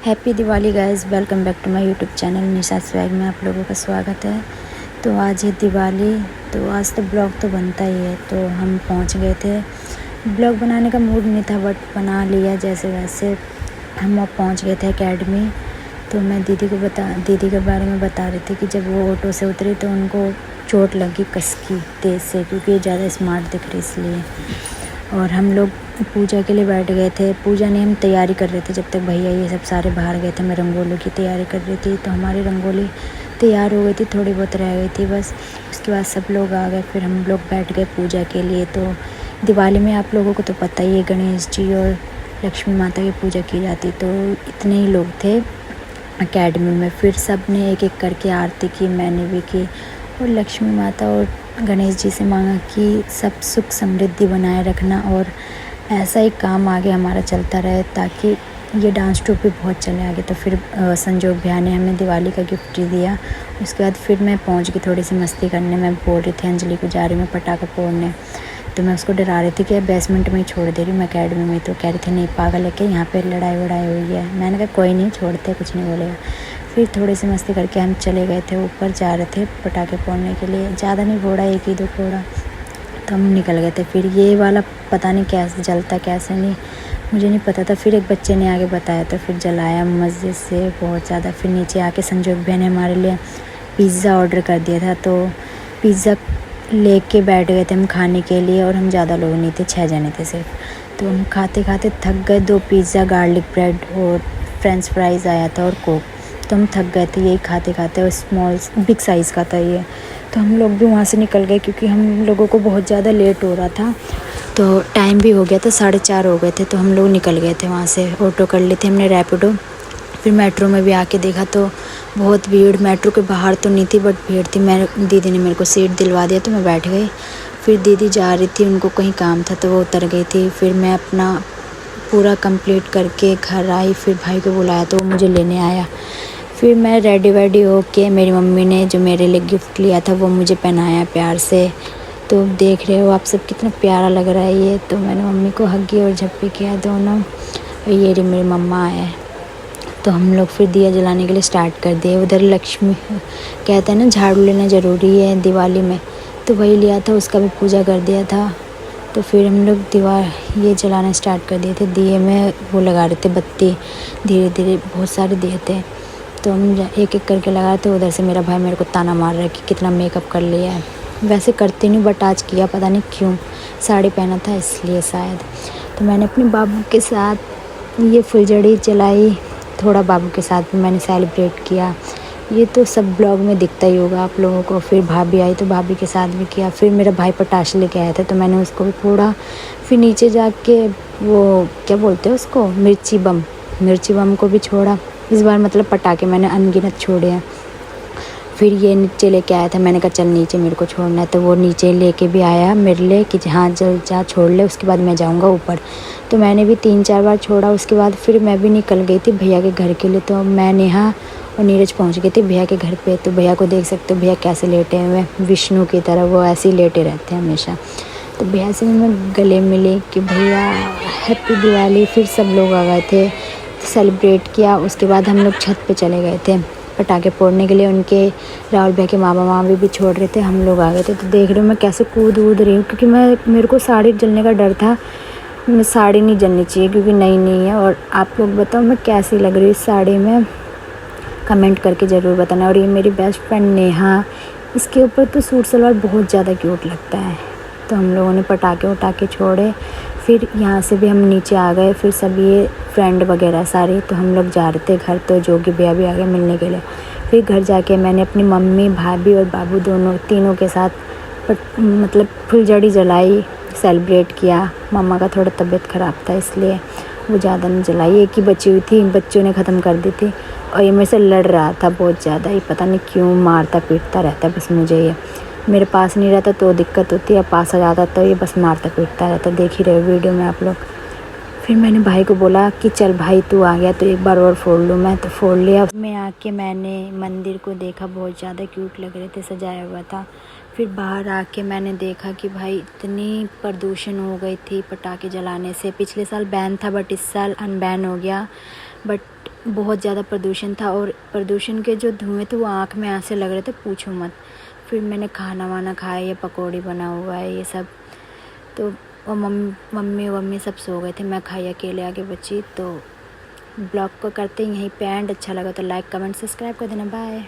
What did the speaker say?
Happy Diwali guys, welcome back to my YouTube channel Nisha swag में आप लोगों का स्वागत है। तो आज है दिवाली, तो आज तो ब्लॉग तो बनता ही है। तो हम पहुंच गए थे। ब्लॉग बनाने का मूड नहीं था बट बना लिया जैसे वैसे। हम अब पहुंच गए थे एकेडमी। तो मैं दीदी के बारे में बता रही थी कि जब वो ऑटो से उतरी तो उनको चोट लगी कसकी तेज़ से, क्योंकि ज़्यादा स्मार्ट दिख रही इसलिए। और हम लोग पूजा के लिए बैठ गए थे। पूजा नहीं, हम तैयारी कर रहे थे जब तक भैया ये सब सारे बाहर गए थे। मैं रंगोली की तैयारी कर रही थी, तो हमारी रंगोली तैयार हो गई थी, थोड़ी बहुत रह गई थी बस। उसके बाद सब लोग आ गए, फिर हम लोग बैठ गए पूजा के लिए। तो दिवाली में आप लोगों को तो पता ही है, गणेश जी और लक्ष्मी माता की पूजा की जाती। तो इतने ही लोग थे एकेडमी में। फिर सब ने एक एक करके आरती की, मैंने भी की, और लक्ष्मी माता और गणेश जी से मांगा कि सब सुख समृद्धि बनाए रखना और ऐसा ही काम आगे हमारा चलता रहे, ताकि ये डांस ट्रूप भी बहुत चले आगे। तो फिर संजोग भैया ने हमें दिवाली का गिफ्ट दिया। उसके बाद फिर मैं पहुंच गई थोड़ी सी मस्ती करने। मैं बोल रही थी अंजलि को जा रही मैं पटाखा फोड़ने, तो मैं उसको डरा रही थी कि बेसमेंट में ही छोड़ दे रही हूँ मैं अकेडमी में। तो कह रही थी नहीं पागल है क्या, यहाँ पे लड़ाई वड़ाई हुई है। मैंने कहा कोई नहीं, छोड़ते, कुछ नहीं बोलेगा। फिर थोड़ी सी मस्ती करके हम चले गए थे, ऊपर जा रहे थे पटाखे फोड़ने के लिए। ज़्यादा नहीं फोड़ा, एक ही दो फोड़ा, तो हम निकल गए थे। फिर ये वाला पता नहीं कैसे जलता कैसे नहीं, मुझे नहीं पता था। फिर एक बच्चे ने आगे बताया, तो फिर जलाया मस्जिद से बहुत ज़्यादा। फिर नीचे आके संजोग भैया ने हमारे लिए पिज़्ज़ा ऑर्डर कर दिया था, तो पिज़्ज़ा लेके बैठ गए थे हम खाने के लिए। और हम ज़्यादा लोग नहीं थे, 6 जने थे सिर्फ। तो हम खाते खाते थक गए। 2 पिज़्ज़ा, गार्लिक ब्रेड और फ्रेंच फ्राइज़ आया था और कोक। तो हम थक गए थे यही खाते खाते, और बिग साइज़ का था ये। तो हम लोग भी वहाँ से निकल गए, क्योंकि हम लोगों को बहुत ज़्यादा लेट हो रहा था। तो टाइम भी हो गया था, 4:30 हो गए थे। तो हम लोग निकल गए थे वहाँ से। ऑटो कर ली थी हमने, रैपिडो। फिर मेट्रो में भी आके देखा तो बहुत भीड़। मेट्रो के बाहर तो नहीं थी बट भीड़ थी। दीदी ने मेरे को सीट दिलवा दिया, तो मैं बैठ गई। फिर दीदी जा रही थी, उनको कहीं काम था तो वो उतर गई थी। फिर मैं अपना पूरा कंप्लीट करके घर आई। फिर भाई को बुलाया तो वो मुझे लेने आया। फिर मैं रेडी वेडी होके, मेरी मम्मी ने जो मेरे लिए गिफ्ट लिया था वो मुझे पहनाया प्यार से। तो देख रहे हो आप सब कितना प्यारा लग रहा है ये। तो मैंने मम्मी को हग किया और झप्पी किया दोनों। और ये रही मेरी मम्मा है। तो हम लोग फिर दिया जलाने के लिए स्टार्ट कर दिए। उधर लक्ष्मी कहते हैं ना झाड़ू लेना ज़रूरी है दिवाली में, तो वही लिया था, उसका भी पूजा कर दिया था। तो फिर हम लोग ये जलाना स्टार्ट कर दिए थे। दिए में वो लगा रहे थे बत्ती, धीरे धीरे बहुत सारे दिए थे। तो हम एक एक करके लगाए थे। उधर से मेरा भाई मेरे को ताना मार रहा है कि कितना मेकअप कर लिया है। वैसे करती नहीं बट आज किया, पता नहीं क्यों, साड़ी पहना था इसलिए शायद। तो मैंने अपने बाबू के साथ ये फुलझड़ी जलाई, थोड़ा बाबू के साथ भी मैंने सेलिब्रेट किया। ये तो सब ब्लॉग में दिखता ही होगा आप लोगों को। फिर भाभी आई तो भाभी के साथ भी किया। फिर मेरा भाई पटाखे लेके आया था तो मैंने उसको भी फोड़ा। फिर नीचे जाके वो क्या बोलते हैं उसको, मिर्ची बम को भी छोड़ा। इस बार मतलब पटाखे मैंने अनगिनत छोड़े हैं। फिर ये नीचे लेके आया था, मैंने कहा चल नीचे मेरे को छोड़ना है। तो वो नीचे लेके भी आया मेरे लिए कि हाँ जल जा छोड़ ले, उसके बाद मैं जाऊँगा ऊपर। तो मैंने भी 3-4 बार छोड़ा। उसके बाद फिर मैं भी निकल गई थी भैया के घर के लिए। तो मैं, नेहा और नीरज पहुंच गए थे भैया के घर पे। तो भैया को देख सकते हो, भैया कैसे लेटे हुए हैं, विष्णु की तरह वो ऐसे ही लेटे रहते हैं हमेशा। तो भैया से मैं गले मिली कि भैया हैप्पी दिवाली। फिर सब लोग आ गए थे, सेलिब्रेट किया। उसके बाद हम लोग छत पे चले गए थे पटाखे फोड़ने के लिए। उनके राहुल भैया के मामा भी छोड़ रहे थे, हम लोग आ गए थे। तो देख रहे हो मैं कैसे कूद रही हूँ, क्योंकि मेरे को साड़ी जलने का डर था। मैं साड़ी नहीं जलनी चाहिए क्योंकि नई है। और आप लोग बताओ मैं कैसी लग रही हूँ इस साड़ी में, कमेंट करके ज़रूर बताना। और ये मेरी बेस्ट फ्रेंड नेहा, इसके ऊपर तो सूट सलवार बहुत ज़्यादा क्यूट लगता है। तो हम लोगों ने पटाखे छोड़े। फिर यहाँ से भी हम नीचे आ गए। फिर सब ये फ्रेंड वगैरह सारे, तो हम लोग जा रहे थे घर। तो जोगी भैया भी आ गए मिलने के लिए। फिर घर जाके मैंने अपनी मम्मी, भाभी और बाबू तीनों के साथ मतलब फुलझड़ी जलाई, सेलिब्रेट किया। मम्मा का थोड़ा तबीयत ख़राब था इसलिए वो ज़्यादा नहीं जलाई, एक ही बची हुई थी, बच्चों ने ख़त्म कर दी थी। और ये मेरे से लड़ रहा था बहुत ज़्यादा, ये पता नहीं क्यों मारता पीटता रहता है बस मुझे। ये मेरे पास नहीं रहता तो दिक्कत होती है, पास आ जाता तो ये बस मारता पीटता रहता, देख ही रहे वीडियो में आप लोग। फिर मैंने भाई को बोला कि चल भाई तू आ गया तो एक बार और फोड़ लूँ मैं, तो फोड़ लिया। मैं आके मैंने मंदिर को देखा, बहुत ज़्यादा क्यूट लग रहे थे, सजाया हुआ था। फिर बाहर आके मैंने देखा कि भाई इतनी प्रदूषण हो गई थी पटाखे जलाने से। पिछले साल बैन था बट इस साल अनबैन हो गया। बट बहुत ज़्यादा प्रदूषण था और प्रदूषण के जो धुएँ थे वो आँख में ऐसे लग रहे थे पूछो मत। फिर मैंने खाना वाना खाया, ये पकौड़ी बना हुआ है ये सब, तो और मम्मी सब सो गए थे, मैं खाई अकेले आगे बची। तो ब्लॉग को करते ही यहीं पे एंड। अच्छा लगा तो लाइक कमेंट सब्सक्राइब कर देना। बाय।